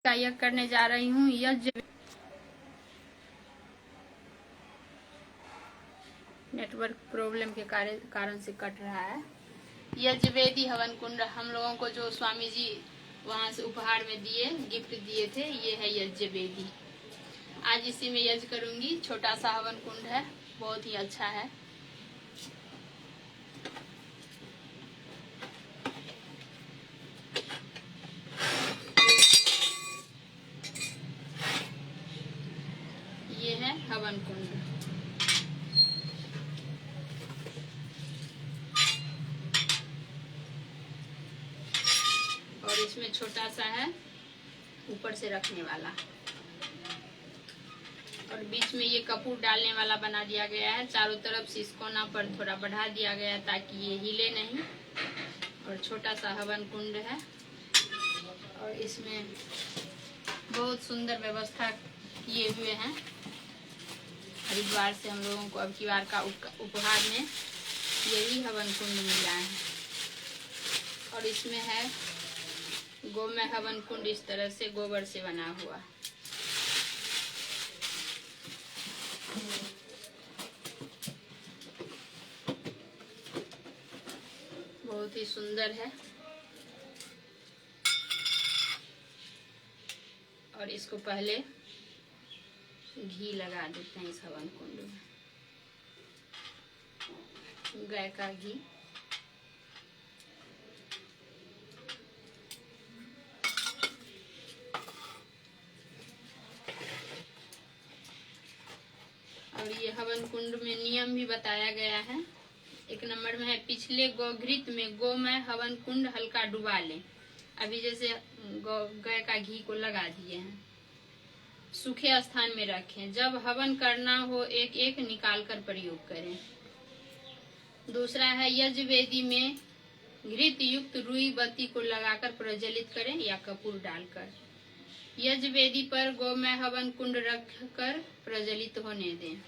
का करने जा रही हूँ यज्ञ। नेटवर्क प्रॉब्लम के कारण से कट रहा है। यज्ञवेदी हवन कुंड हम लोगों को जो स्वामी जी वहां से उपहार में दिए, गिफ्ट दिए थे, ये है यज्ञवेदी। आज इसी में यज्ञ करूंगी। छोटा सा हवन कुंड है, बहुत ही अच्छा है। ये है हवन कुंड। और इसमें छोटा सा है ऊपर से रखने वाला, और बीच में ये कपूर डालने वाला बना दिया गया है। चारों तरफ से इसको कोना पर थोड़ा बढ़ा दिया गया है ताकि ये हिले नहीं। और छोटा सा हवन कुंड है, और इसमें बहुत सुंदर व्यवस्था किए हुए हैं। हरिद्वार से हम लोगों को अब की बार का उपहार में यही हवन कुंड मिला है। और इसमें है गोमय हवन कुंड, इस तरह से गोबर से बना हुआ। बहुत ही सुंदर है। और इसको पहले घी लगा देते हैं इस हवन कुंड में, गाय का घी। और ये हवन कुंड में नियम भी बताया गया है। 1 नंबर में है, पिछले गोघृत में गोमय हवन कुंड हल्का डुबा लें। अभी जैसे गाय का घी को लगा दिए हैं, सूखे स्थान में रखें। जब हवन करना हो एक एक निकाल कर प्रयोग करें। दूसरा है, यज्ञवेदी में घृत युक्त रुई बत्ती को लगाकर प्रज्वलित करें या कपूर डालकर। यज्ञवेदी पर गोमय हवन कुंड रखकर प्रज्वलित होने दें।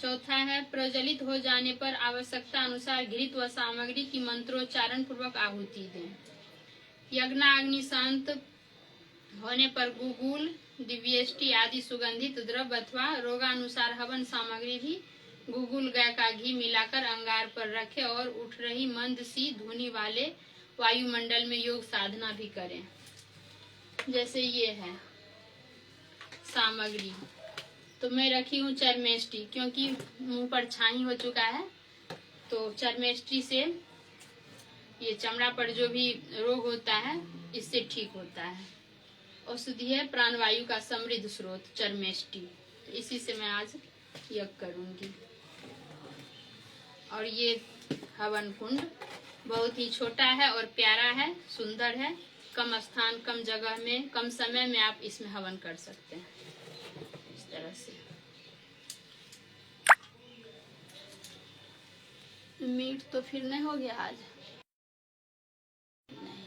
चौथा है, प्रज्वलित हो जाने पर आवश्यकता अनुसार घृत व सामग्री की मंत्रोच्चारण पूर्वक आहुति दें। यज्ञाग्नि शांत होने पर गुगुल, दिव्यष्टि आदि सुगंधित द्रव्य अथवा रोगानुसार हवन सामग्री भी गुगुल गाय का घी मिलाकर अंगार पर रखें और उठ रही मंद सी धुनी वाले वायुमंडल में योग साधना भी करें। जैसे ये है सामग्री, तो मैं रखी हूँ चरमेष्टि, क्योंकि मुंह पर छाई हो चुका है, तो चरमेष्टि से ये चमड़ा पर जो भी रोग होता है इससे ठीक होता है। औषधि है प्राणवायु का समृद्ध स्रोत चरमेष्टि, तो इसी से मैं आज यज्ञ करूंगी। और ये हवन कुंड बहुत ही छोटा है और प्यारा है, सुंदर है। कम स्थान, कम जगह में, कम समय में आप इसमें हवन कर सकते हैं इस तरह से। मीट तो फिर नहीं हो गया आज। नहीं।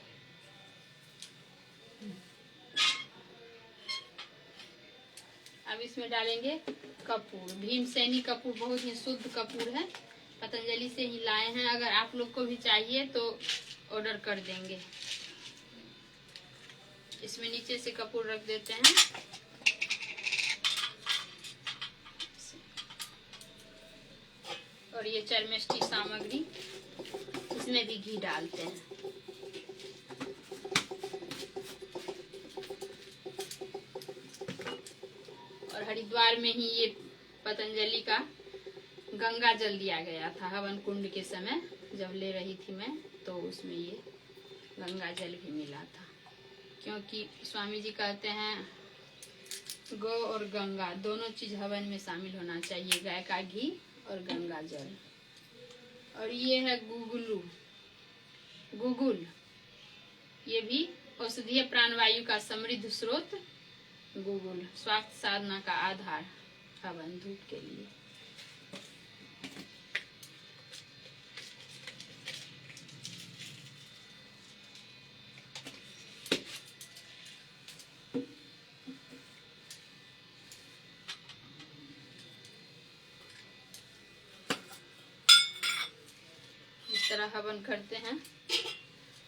अब इसमें डालेंगे कपूर। भीमसेनी कपूर बहुत ही शुद्ध कपूर है, पतंजलि से ही लाए हैं। अगर आप लोग को भी चाहिए तो ऑर्डर कर देंगे। इसमें नीचे से कपूर रख देते हैं। और ये चरमेष्टि सामग्री, इसमें भी घी डालते हैं। और हरिद्वार में ही ये पतंजलि का गंगा जल दिया गया था हवन कुंड के समय, जब ले रही थी मैं, तो उसमें ये गंगा जल भी मिला था। क्योंकि स्वामी जी कहते हैं गौ और गंगा दोनों चीज हवन में शामिल होना चाहिए, गाय का घी और गंगा जल। और ये है गुगुल, ये भी औषधीय प्राणवायु का समृद्ध स्रोत। गुगुल स्वास्थ्य साधना का आधार हवन धूप के लिए। इस तरह हवन करते हैं,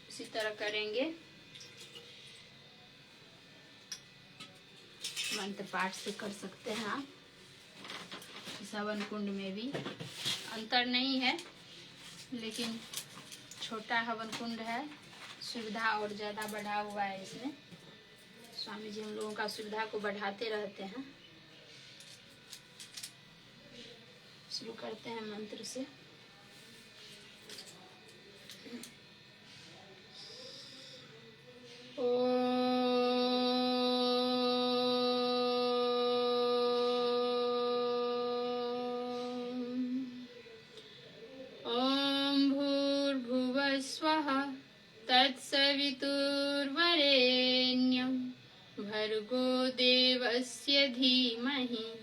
इसी तरह करेंगे। मंत्र पाठ से कर सकते हैं आप। इस हवन कुंड में भी अंतर नहीं है, लेकिन छोटा हवन कुंड है, सुविधा और ज़्यादा बढ़ा हुआ है इसमें। स्वामी जी हम लोगों का सुविधा को बढ़ाते रहते हैं। शुरू करते हैं मंत्र से। ओम भूर्भुवः स्वः तत्सवितुर्वरेण्यं भर्गो देवस्य धीमहि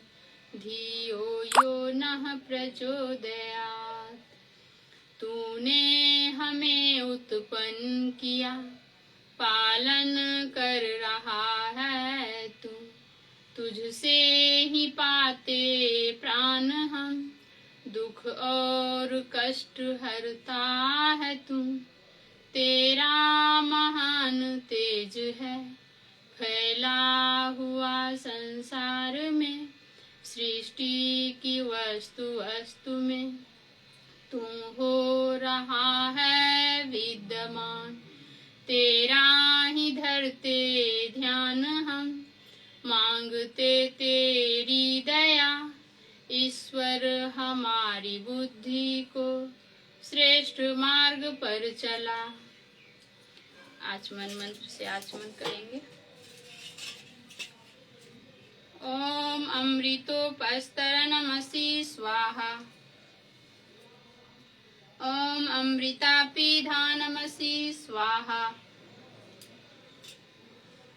धियो यो नः प्रचोदयात्। तूने हमें उत्पन्न किया, पालन कर रहा है तू, तुझसे ही पाते प्राण हम, दुख और कष्ट हरता है तू। तेरा महान तेज है फैला हुआ संसार में, सृष्टि की वस्तु वस्तु में तू हो रहा है विद्यमान। तेरा ही धरते ध्यान हम, मांगते तेरी दया। ईश्वर हमारी बुद्धि को श्रेष्ठ मार्ग पर चला। आचमन मंत्र से आचमन करेंगे। ओम अमृतोपस्तरणमसि स्वाहा। ओम अमृतापिधानमसि स्वाहा।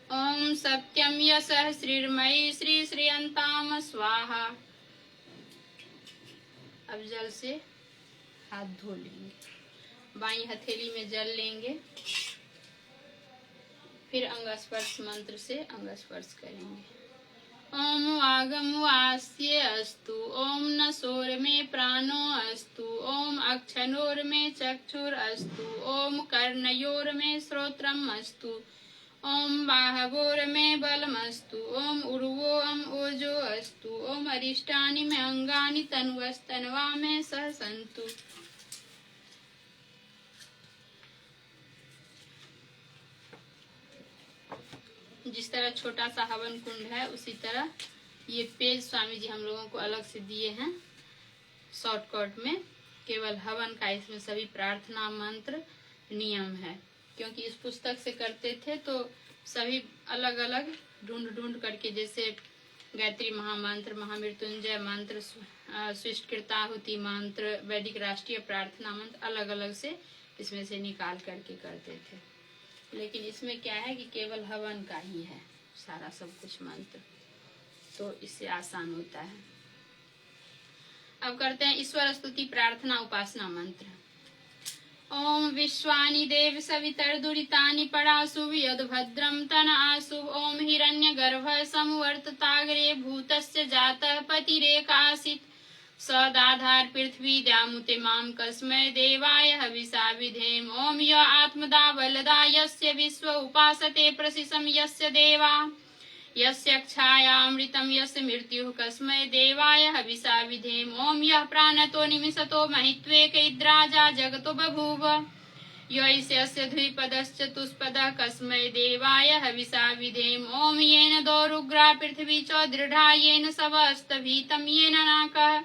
ओम सत्यम यशः श्रीर्मयी श्री श्रीयंताम स्वाहा। अब जल से हाथ धो लेंगे। बाईं हथेली में जल लेंगे, फिर अंगस्पर्श मंत्र से अंगस्पर्श करेंगे। ओम वागम वास्य अस्तु, ओम नसोर में प्राणो अस्तु, ओम अक्षनोर में चक्षुर अस्तु, ओम कर्णयोर में श्रोत्रम अस्तु, ओम बाहवोर में बलमस्तु, ओम उर्वोम ओजो अस्तु, ओम अरिष्टानि में अंगानि तनुवस्तनवा में सह सन्तु। जिस तरह छोटा सा हवन कुंड है, उसी तरह ये पेज स्वामी जी हम लोगों को अलग से दिए हैं शॉर्टकट में। केवल हवन का इसमें सभी प्रार्थना मंत्र नियम है, क्योंकि इस पुस्तक से करते थे तो सभी अलग अलग ढूंढ ढूंढ करके, जैसे गायत्री महामंत्र, महामृत्युंजय मंत्र, स्विष्ट कृताहुति मंत्र, वैदिक राष्ट्रीय प्रार्थना मंत्र अलग अलग से इसमें से निकाल करके करते थे। लेकिन इसमें क्या है कि केवल हवन का ही है सारा सब कुछ मंत्र, तो इससे आसान होता है। अब करते हैं ईश्वर स्तुति प्रार्थना उपासना मंत्र। ओम विश्वानि देव सवितर्दुरितानि परासु यद्भद्रं तन आसु। ओम हिरण्यगर्भ संवर्तताग्रे भूतस्य जातः पतिरेकासीत्। सदाधार पृथ्वी द्यामुते माम कस्मै देवाय हविषा विधेम। ओम य आत्मदा बलदा यस्य विश्व उपासते प्रसिसं यस्य देवा। यस्य क्षायामृतं यस्य मृत्युः कस्मै देवाय हविषा विधेम। ओम यः प्राणतो निमिषतो महित्वेकैद्राजा जगतो बभूव। यस्य द्विपदश्चतुष्पदः कस्मै देवाय हविषा विधेम। ओम येन दौरुग्रा पृथ्वी च दृढा येन सवस्तभीतं येन नाकः।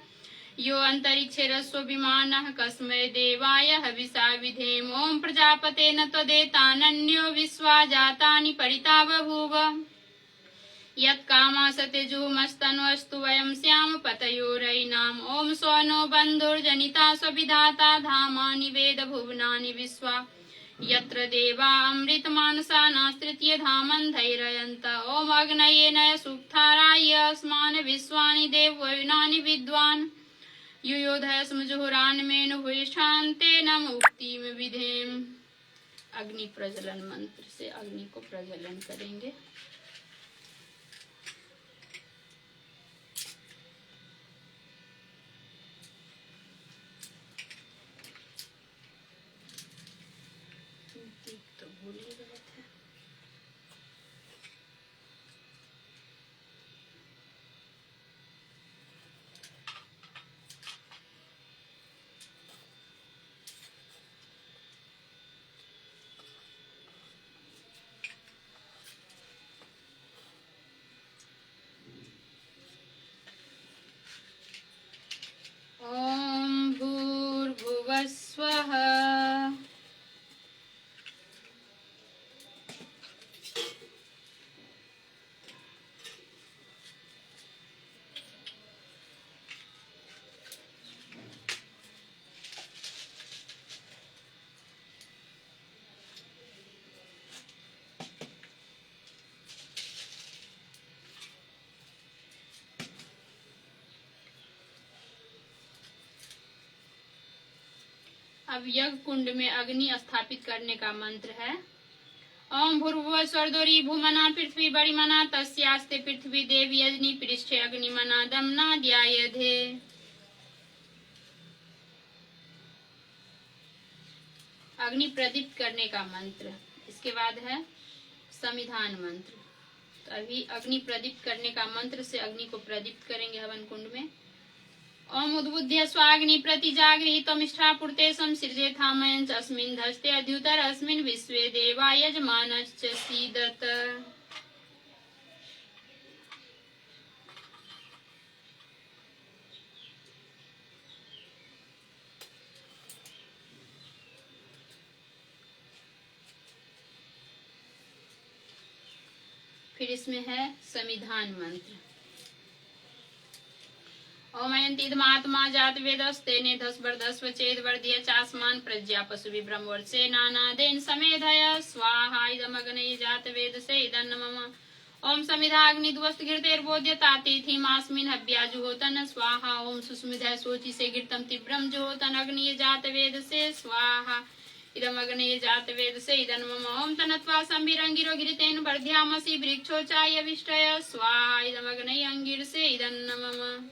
यो अंतरिक्षेरस्व विमानः कस्मै देवाय हविषा विधेम। ओम प्रजापतेन त्वदेतानन्यो विश्वा जातानि परिता बभूव। यत्कामासतेजुमस्तन्वस्तु वयं स्याम पतयोरयिनाम्। ओम स्वनो बन्धुर्जनिता स्वविधाता धामानि वेद भुवनानि विश्वा। यत्र देवा अमृतमानसा नास्तृतीय धामन् धैर्ययन्त। ओम अग्नये नय सुक्थाराय अस्मान् विश्वानि देववयुनानि विद्वान्। युयोधय स्मजुहुरान् मेनु हुयशान्तेन मुक्तिम विधेम। अग्नि प्रज्वलन मंत्र से अग्नि को प्रज्वलन करेंगे। तो भूल ही गए थे। अब यज्ञ कुंड में अग्नि स्थापित करने का मंत्र है। ओम भूर्भुवः स्वर्दोरी भूमना पृथ्वी बड़िमना तस्यास्ते पृथ्वी देवी अग्नि पृष्ठे अग्निमना दमना ध्यायधे। अग्नि प्रदीप्त करने का मंत्र। इसके बाद है समिधान मंत्र। तो अभी अग्नि प्रदीप्त करने का मंत्र से अग्नि को प्रदीप्त करेंगे हवन कुंड में। ओम उद्बुद्ध्य स्वाग्नि प्रतिजागृहितमिष्ठा पूर्ते संसृजे थामयञ्च अस्मिन् धस्ते अद्युतर अस्मिन् विश्वे देवा यजमानश्च सीदत। फिर इसमें है समिधान मंत्र। ओमयन्तीदमात्मा जात वेदस्तेने धस्वर्धस्व चेद वर्धिय चास्मान प्रज्ञा पशु विभ्रमवर्षे नानादेन समेधय स्वाहा इदमग्ने जात वेद से इदन्नमम। ओम समिधाग्निद्वस्त घृतेर्बोध्य तातिथिमास्मिन् हव्याजुहोतन स्वाहा। ओम सुस्मिधय सोचि से घृतम तीव्रम जुहोतन अग्नि जात वेद से स्वाहा इदमग्ने जात वेद से इदन्नमम। ओम तनत्वा संभिरंगिरो घृतेन वर्ध्यामसि वृक्षोचाय विष्टय स्वाहा इदमग्ने अंगिर से इदन्नमम।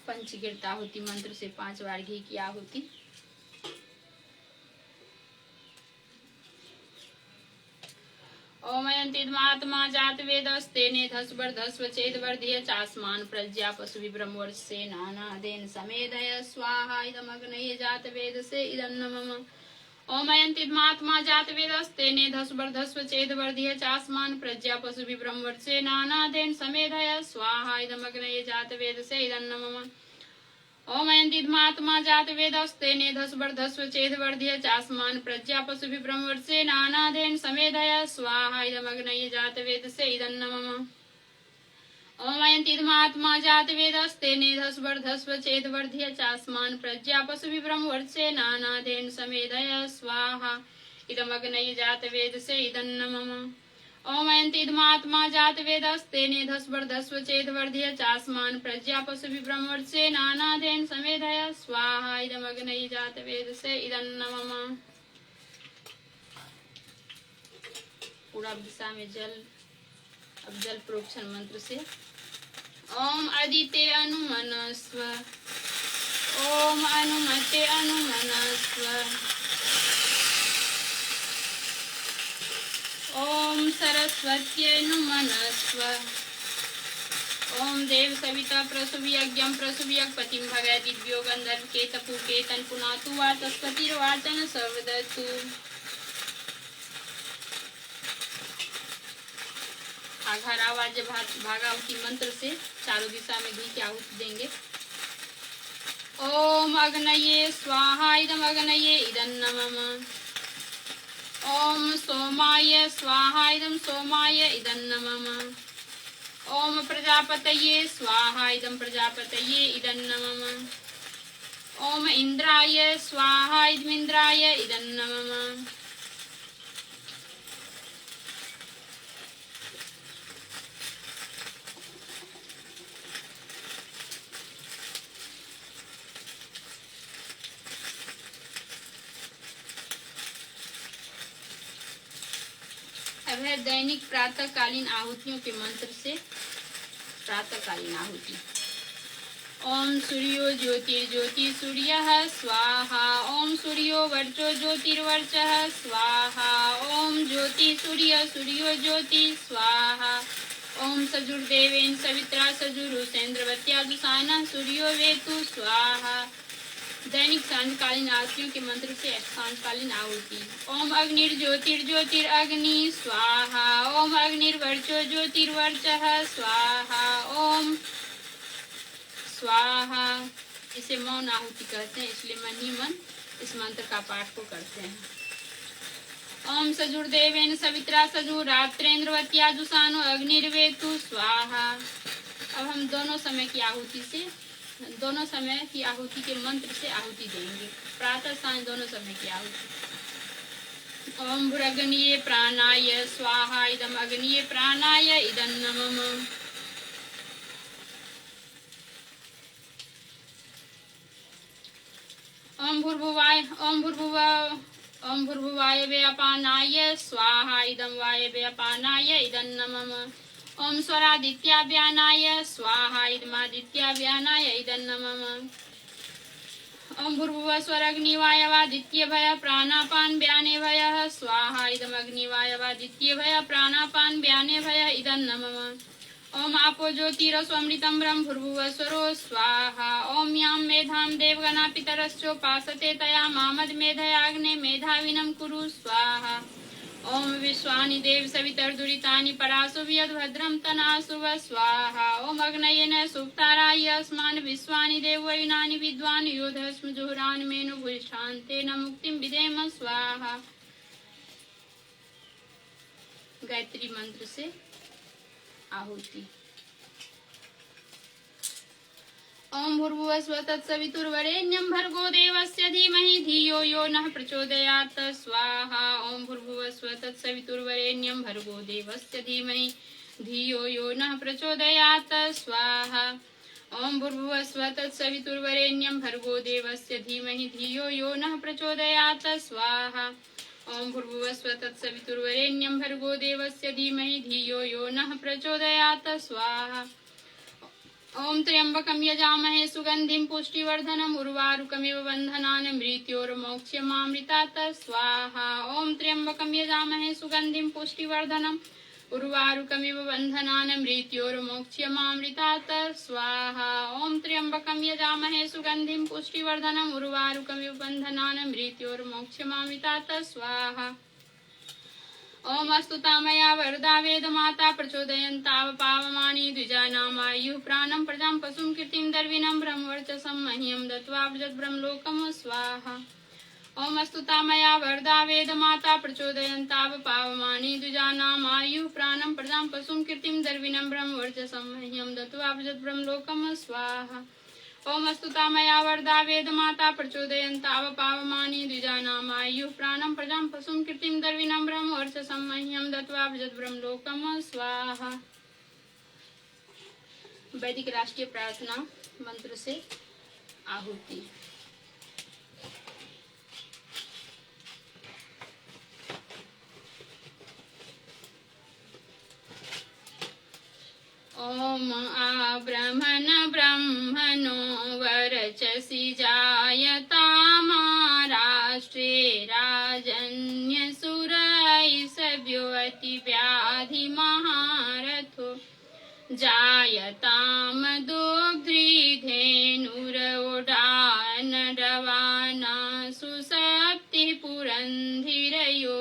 पंचगिरता आहुति मंत्र से 5 बार घी की आहुति। ओमयन्तीदमात्मा जात वेदस्तेने धस्वर्धस्व चेद वर्धिय चास्मान प्रज्ञा पशु विभ्रमवर्षे नानादेन समेधय स्वाहा इदमग्ने जात वेद से इदन्नमम। ओमयन्तीदमात्मा जात वेदस्तेने धस्वर्धस्व चेद वर्धिय चास्मान प्रज्ञा पशु विभ्रमवर्षे नानादेन समेधय स्वाहा इदमग्ने जात वेद से इदन्नमम। ओमयन्तीदमात्मा जात वेदस्तेने धस्वर्धस्व चेद वर्धिय चास्मान प्रज्ञा पशु विभ्रमवर्षे नानादेन समेधय स्वाहा इदमग्ने जात वेद से इदन्नमम। ओमयन्तीदमात्मा जात वेदस्तेने धस्वर्धस्व चेद वर्धिय चास्मान प्रज्ञा पशु विभ्रमवर्षे नानादेन समेधय स्वाहा इदमग्ने जात वेद से इदन्नमम। ओमयन्तीदमात्मा जात वेदस्तेने धस्वर्धस्व चेद वर्धिय चास्मान प्रज्ञा पशु विभ्रमवर्षे नानादेन समेधय स्वाहा इदमग्ने जात वेद से इदन्नमम। पूरा दिशा में जल। अब जल प्रोक्षण मंत्र से ओम अदिते अनुमनस्व ओम अनुमते अनुमनस्व ओम सरस्वत्यै नुमनस्व ओम देव सविता प्रसुव्यज्ञं प्रसुव्यक्पतिं भगय दिव्यो गंधर्व केतपु केतन पुनातु वाचस्पतिर्वाचन सर्वदतु। आघार आवाज भागावती मंत्र से चारों दिशा में घी की आहुति देंगे। ओम अग्नये स्वाहा इदमग्नये इदन्नमम। ओम सोमाय स्वाहा इदं सोमाय इदन्नमम। ओम प्रजापतये स्वाहा इदं प्रजापतये इदन्नमम। ओम इंद्राय स्वाहा इदमिंद्राय इदन्नमम। अब है दैनिक प्रातःकालीन आहुतियों के मंत्र से प्रातःकालीन आहुति। ओम सूर्यो ज्योतिर्ज्योति सूर्यः स्वाहा। ओम सूर्यो वर्चो ज्योतिर्वर्चः स्वाहा। ओम ज्योति सूर्य सूर्यो ज्योति स्वाहा। ओम सजुर्देवेन सवित्रा सजुरुसेन्द्रवत्या दुसाना सूर्यो वेतु स्वाहा। दैनिक सांझकालीन आहुतियों के मंत्र से सांझकालीन आहुति। ओम अग्निर्ज्योतिर्ज्योतिरग्नि स्वाहा। ओम अग्निर्वर्चो ज्योतिर्वर्चः स्वाहा। ओम स्वाहा। इसे मौन आहुति कहते हैं, इसलिए मन ही मन इस मंत्र का पाठ को करते हैं। ओम सजुर्देवेन सवित्रा सजुरात्रेन्द्रवत्या जुसानो अग्निर्वेतु स्वाहा। अब हम दोनों समय की आहुति के मंत्र से आहुति देंगे। प्रातः सांझ दोनों समय की आहुति। ओम भूरग्निये प्राणाय स्वाहा इदम अग्निये प्राणाय इदन्नमम। ओम भूर्भुवाय व्यापानाय स्वाहा इदं वायवे अपानाय इदं नमः। ओम स्वरादित्याभ्यानाय स्वाहा इदमादित्याभ्यानाय इदं नमः। ओम भूर्भुवः स्वरग्निवायवादित्यभय प्राणापान व्याने भयः स्वाहा इदमग्निवायवादित्य भय प्राणापान व्याने भय इदं नमः। ओम आपो ज्योतिरस्वमृतं ब्रह्म भूर्भुवः स्वरो स्वाहा। ओम यां मेधां देवगणा पितरश्चोपासते तया मामद्मेधयाग्ने मेधाविनं कुरु स्वाहा। ओम विश्वानि देव सवितर्दुरितानि परासु वियद्भद्रं तनासु व स्वाहा। ओम अग्नयेन सुप्ताराय अस्मान् विश्वानि देवयुनानि विद्वान् योधस्म जुहुरान् मेनु भूषान्तेन मुक्तिं विदेम स्वाहा। गायत्री मंत्र से आहुति। ओम भूर्भुवस्व तत्सवितुर्वरेण्यं भर्गो देवस्य धीमहि धियो यो नः प्रचोदयात् स्वाहा। ओम भूर्भुवस्व तत्सवितुर्वरेण्यं भर्गो देवस्य धीमहि धियो यो नः प्रचोदयात् स्वाहा। ओम भूर्भुवस्व तत्सवितुर्वरेण्यं भर्गो देवस्य धीमहि धियो यो नः प्रचोदयात् स्वाहा। ओम भूर्भुवस्व तत्सवितुर्वरेण्यं भर्गो देवस्य धीमहि धियो यो नः प्रचोदयात् स्वाहा। ओम त्र्यंबकं यजामहे सुगंधिं पुष्टिवर्धनम् उर्वारुकमिव बन्धनान् मृत्योर्मोक्ष्यमामृतात् स्वाहा। ओम त्र्यंबकं यजामहे सुगंधिं पुष्टिवर्धनम् उर्वारुकमिव बन्धनान् मृत्योर्मोक्ष्यमामृतात् स्वाहा। ओम त्र्यंबकं यजामहे सुगंधिं पुष्टिवर्धनम् उर्वारुकमिव बन्धनान् मृत्योर्मोक्ष्यमामृतात् स्वाहा। ओम अस्तुता मया वरदा वेद माता प्रचोदयन्ताव पावमानि द्विजानामायुः प्राणं प्रजां पशुं कीर्तिं दर्विनं ब्रह्मवर्चसं मह्यं दत्त्वा ब्रह्मलोकं स्वाहा। ओम अस्तुता मया वरदा वेद माता प्रचोदयन्ताव पावमानि द्विजानामायुः प्राणं प्रजां पशुं कीर्तिं दर्विनं ब्रह्मवर्चसं मह्यं दत्त्वा ब्रह्मलोकं स्वाहा। ओम अस्तुता मया वरदा वेद माता प्रचोदयन्ताव पावमानि द्विजानामायुः प्राणं प्रजां पशुं कीर्तिं दर्विनं ब्रह्मवर्चसं मह्यं दत्त्वा ब्रह्मलोकं स्वाहा। वैदिक राष्ट्रीय प्रार्थना मंत्र से आहुति। ओम आ ब्रह्मण ब्रह्मणो वर्चसि जायतामा राष्ट्रे राजन्य सुरैः सभ्यो अति व्याधि महारथो जायताम दोग्ध्री धेनुरोडान रवाना सुसप्ति पुरन्धिरयोसा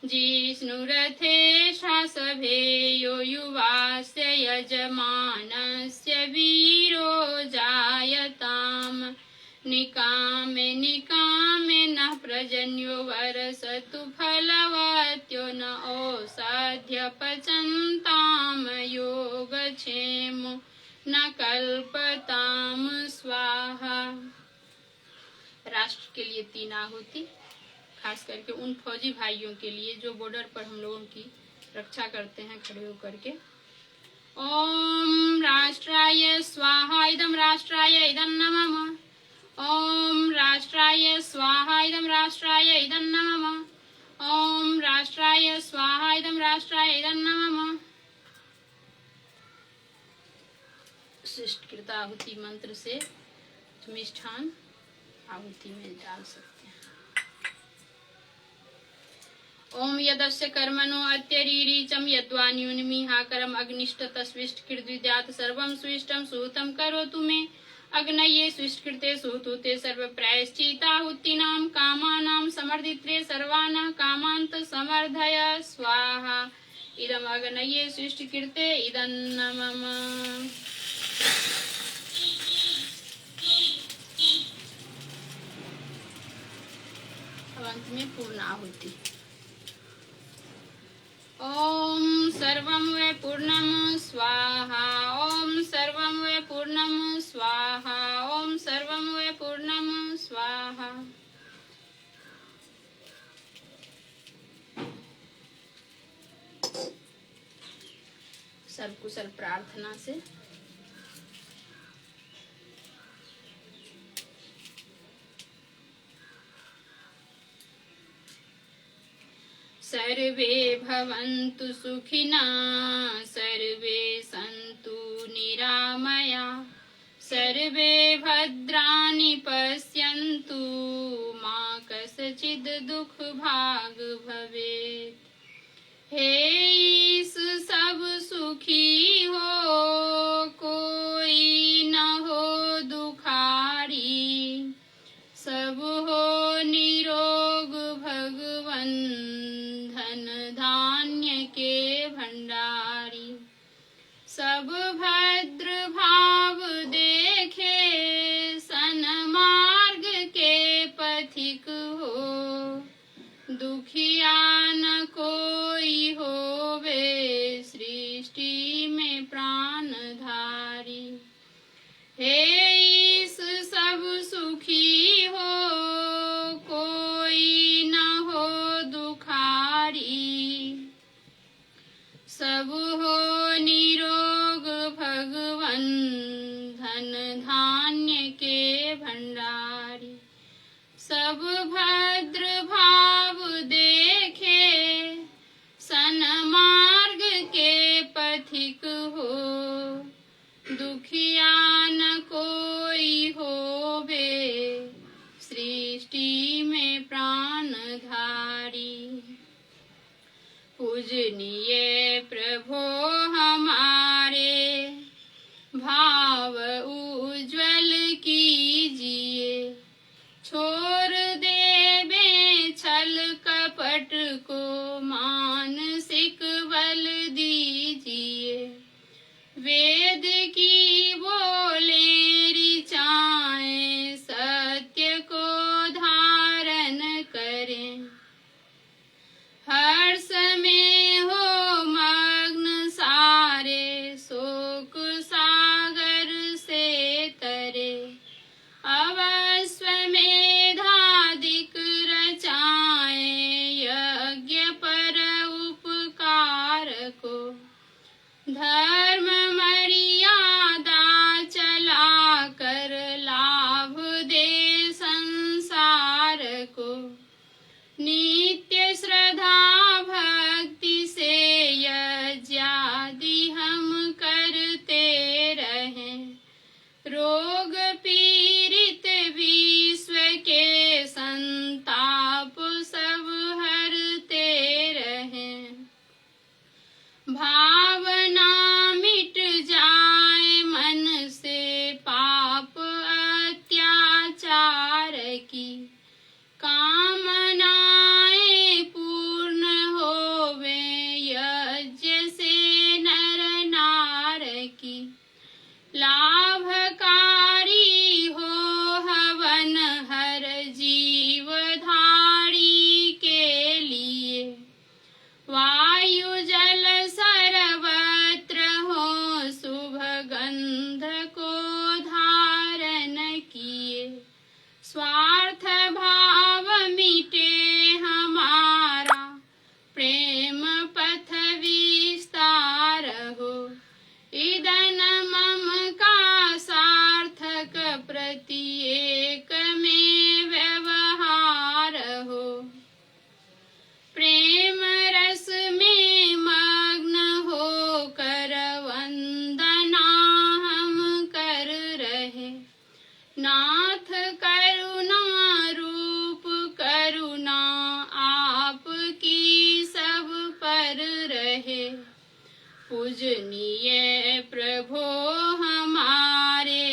जिष्णुरथे सभेयो युवास्य यजमानस्य वीरो जायताम निकामे निकामे नः प्रजन्यो वरसतु फलवत्यो न औषध्य पचन्ताम योगक्षेमो न कल्पताम स्वाहा। राष्ट्र के लिए 3 आहुति, खास करके उन फौजी भाइयों के लिए जो बॉर्डर पर हम लोगों की रक्षा करते हैं खड़े होकर के। ओम राष्ट्राय स्वाहा इदं राष्ट्राय इदं नमः। ओम राष्ट्राय स्वाहा इदं राष्ट्राय इदं नमः। ओम राष्ट्राय स्वाहा इदं राष्ट्राय इदं नमः। श्रेष्ठकृत आहुति मंत्र से मिष्ठान आहुति में डाल सकते हैं। ओम यदस्य कर्मणो अत्यरीरीचं यद्वा न्यूनमिहाकरम् अग्निष्ट तस्विष्टकृद्विद्यात् सर्वं स्विष्टं सुहृतं करोतु मे अग्नये स्विष्टकृते सुहृते सर्वप्रायश्चित्ताहुतीनां कामानां समर्दित्रे सर्वान् कामान्त समर्धय स्वाहा। इदम् अग्नये स्विष्टकृते इदं नमः। अंत में पूर्ण आहुति। ओम सर्वं वै पूर्णं स्वाहा। ओम सर्वं वै पूर्णं स्वाहा। ओम सर्वं वै पूर्णं स्वाहा। सर्वकुशल प्रार्थना से सर्वे भवन्तु सुखिनः सर्वे सन्तु निरामया सर्वे भद्राणि पश्यन्तु मा कश्चित् दुःखभाग् भवेत्। हे ईश सब सुखी हो कोई न हो दुखारी सब हो निरोग भगवन धन धान्य के भंडारी सब भद्र भाव देखे सन्मार्ग के पथिक हो दुखिया न कोई होवे सृष्टि में प्राणधारी। हे ईश सब सुखी हो कोई न हो दुखारी सब हो निरोग भगवन धन धान्य के भंडारी सब भद्र भाव देखे सन्मार्ग के पथिक हो दुखिया न कोई होवे सृष्टि में प्राणधारी। पूजनीय प्रभो हमारे भाव उज्ज्वल कीजिए छोड़ देवे छल कपट को मानसिक बल दीजिए वेद की बोले ऋचाएं सत्य को धारण करें हर्ष में हो मग्न सारे शोक सागर से तरे अश्वमेधादिक रचाएं यज्ञ पर उपकार को धर्म मर्यादा चला कर लाभ दे संसार को नित्य श्रद्धा भक्ति से यज्ञादि हम करते रहें रोग पीड़ित विश्व के संताप सब हरते रहें भावना मिट जाए मन से पाप अत्याचार की कामनाएं पूर्ण होवे यज्ञ से नर नार की लाभकारी हो हवन हर जीवधारी के लिए वायु जल सर्वत्र हो शुभ गंध को धारण किए स्वार्थ भाव मिटे हमारा प्रेम पथ विस्तार हो इदन मम का सार्थक प्रत्येक में व्यवहार हो प्रेम रस में मग्न हो कर वंदना हम कर रहे नाथ करुणा रूप करुणा आपकी सब पर रहे पूजनीय प्रभो हमारे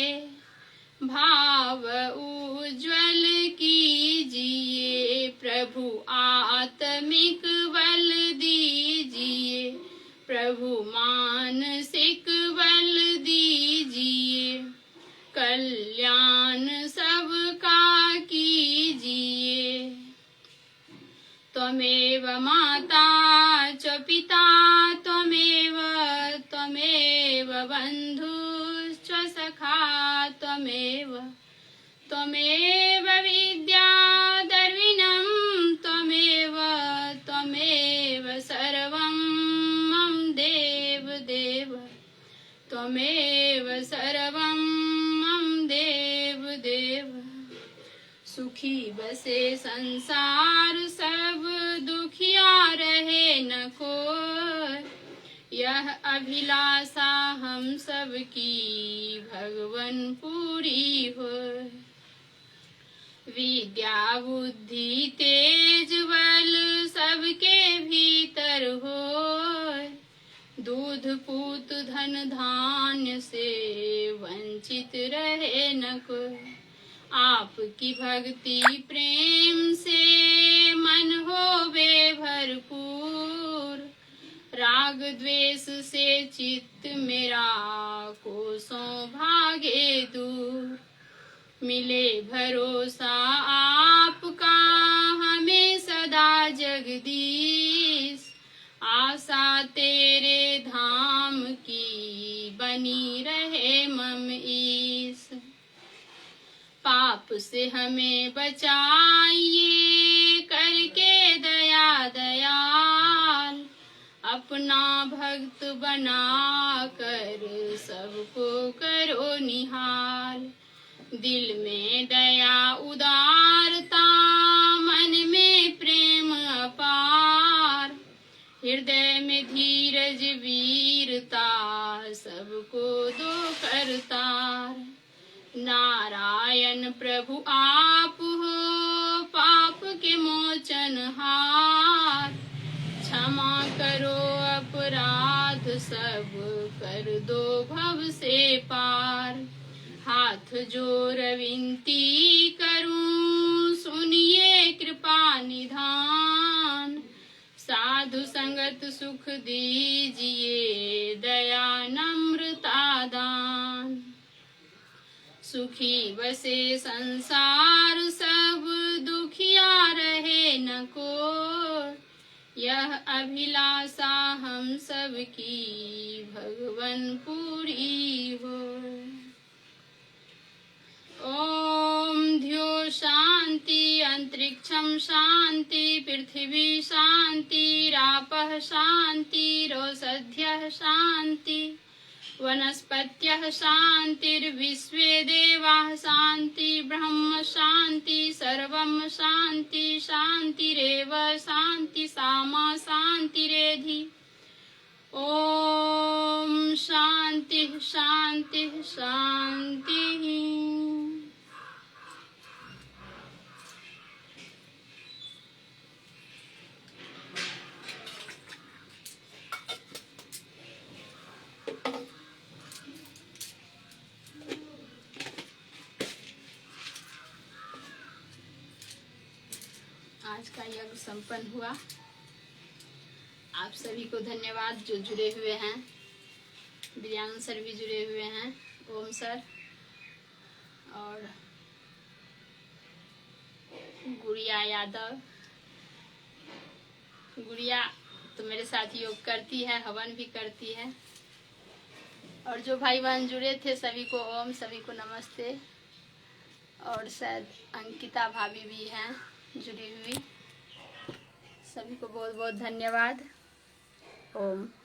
भाव उज्ज्वल कीजिए प्रभु आत्मिक बल दीजिए प्रभु मानसिक बल दीजिए कल्याण सबका कीजिए त्वमेव माता च पिता त्वमेव त्वमेव बन्धुश्च सखा त्वमेव त्वमेव विद्या दर्विणं त्वमेव त्वमेव सर्वं मम देव देव त्वमेव सर्वं मम देव देव सुखी बसे संसार सब दुखिया रहे न कोई। यह अभिलाषा हम सब की भगवन पूरी हो। विद्या बुद्धि तेज बल सबके भीतर होय। दूध पूत धन धान्य से वंचित रहे न कोई। आपकी भक्ति प्रेम से मन होवे भरपूर। राग द्वेष से चित्त मेरा कोसों भागे दूर। मिले भरोसा आपका हमें सदा जगदीश। आशा तेरे धाम की बनी रहे मम ईश। पाप से हमें बचाइए करके दया दयाल। अपना भक्त बना कर सबको करो निहाल। दिल में दया उदारता मन में प्रेम अपार। हृदय में धीरज वीरता सबको दो करतार। नारायण प्रभु आप हो पाप के मोचनहार। क्षमा करो अपराध सब कर दो भव से पार। हाथ जोड़ विनती करूं सुनिए कृपा निधान। साधु संगत सुख दीजिए दया नम्रता दान। सुखी बसे संसार सब दुखिया रहे न कोई। यह अभिलाषा हम सब की भगवन पूरी हो। ओम ध्यो शांति अंतरिक्षम शांति पृथ्वी शांति रापः शांति रोषध्यः शांति वनस्पत्यः शांतिर्विश्वे देवाः शांति ब्रह्म शांति सर्वं शांति शांतिरेव शांति सामा शांतिरेधि। ओम शांति शांति शांति। आज का यज्ञ संपन्न हुआ। आप सभी को धन्यवाद जो जुड़े हुए हैं। बिरयान सर भी जुड़े हुए हैं, ओम सर और गुड़िया यादव। गुड़िया तो मेरे साथ योग करती है, हवन भी करती है। और जो भाई बहन जुड़े थे सभी को ओम, सभी को नमस्ते। और शायद अंकिता भाभी भी हैं जुड़ी हुई। सभी को बहुत बहुत धन्यवाद। ओम।